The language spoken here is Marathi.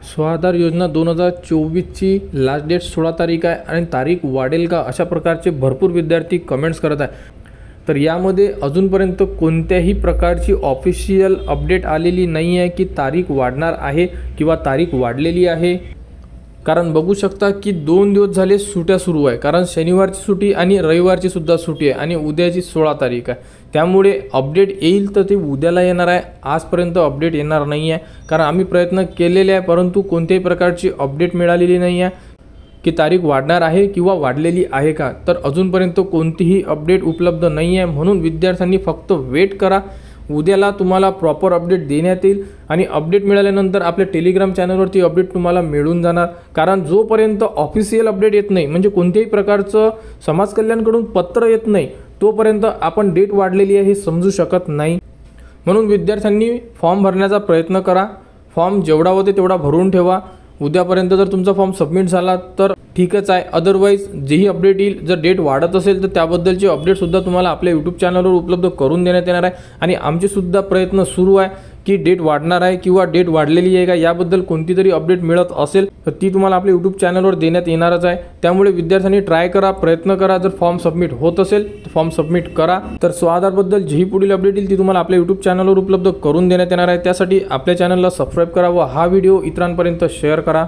स्वाधार योजना 2024ची लास्ट डेट 16 तारीख आहे आणि तारीख वाढेल का अशा प्रकारचे भरपूर विद्यार्थी कमेंट्स करत आहे। तर यामध्ये अजूनपर्यंत कोणत्याही प्रकारची ऑफिशियल अपडेट आलेली नाही आहे की तारीख वाढणार आहे किंवा तारीख वाढलेली आहे। कारण बघू शकता की 2 दिवस झाले सुट्या सुरू आहे, कारण शनिवारची सुट्टी आणि रविवारची सुद्धा सुट्टी आहे आणि उद्याची 16 तारीख आहे। त्यामुळे अपडेट येईल तर ते उद्याला येणार आहे, आजपर्यंत अपडेट येणार नाही आहे। कारण आम्ही प्रयत्न केलेले आहे परंतु कोणत्याही प्रकारची अपडेट मिळालेली नाही आहे की तारीख वाढणार आहे किंवा वाढलेली आहे का। तर अजूनपर्यंत कोणतीही अपडेट उपलब्ध नाही आहे, म्हणून विद्यार्थ्यांनी फक्त वेट करा। उद्याला तुम्हाला प्रॉपर अपडेट देण्यात येईल आणि अपडेट मिळाल्यानंतर आपल्या टेलिग्राम चॅनलवरती अपडेट तुम्हाला मिळून जाणार। कारण जोपर्यंत ऑफिशियल अपडेट येत नाही, म्हणजे कोणत्याही प्रकारचं समाज कल्याणकडून पत्र येत नाही, तोपर्यंत आपण डेट वाढलेली आहे हे समजू शकत नाही। म्हणून विद्यार्थ्यांनी फॉर्म भरण्याचा प्रयत्न करा, फॉर्म जेवढा होते तेवढा भरून ठेवा। उद्यापर्यंत जर तुमचा फॉर्म सबमिट झाला तर ठीकच आहे, अदरवाईज जेही अपडेट येईल, जर डेट वाढत असेल तर त्याबद्दलची अपडेटसुद्धा तुम्हाला आपल्या यूट्यूब चॅनलवर उपलब्ध करून देण्यात येणार आहे। आणि आमचेसुद्धा प्रयत्न सुरू आहे की डेट वाढणार आहे किंवा डेट वाढलेली आहे का याबद्दल कोणती तरी अपडेट मिळत असेल तर ती तुम्हाला आपल्या यूट्यूब चॅनलवर देण्यात येणारच आहे। त्यामुळे विद्यार्थ्यांनी ट्राय करा, प्रयत्न करा, जर फॉर्म सबमिट होत असेल तर फॉर्म सबमिट करा। तर स्वाधारबद्दल जेही पुढील अपडेट येईल ती तुम्हाला आपल्या यूट्यूब चॅनलवर उपलब्ध करून देण्यात येणार आहे। त्यासाठी आपल्या चॅनलला सबस्क्राईब करा व हा व्हिडिओ इतरांपर्यंत शेअर करा।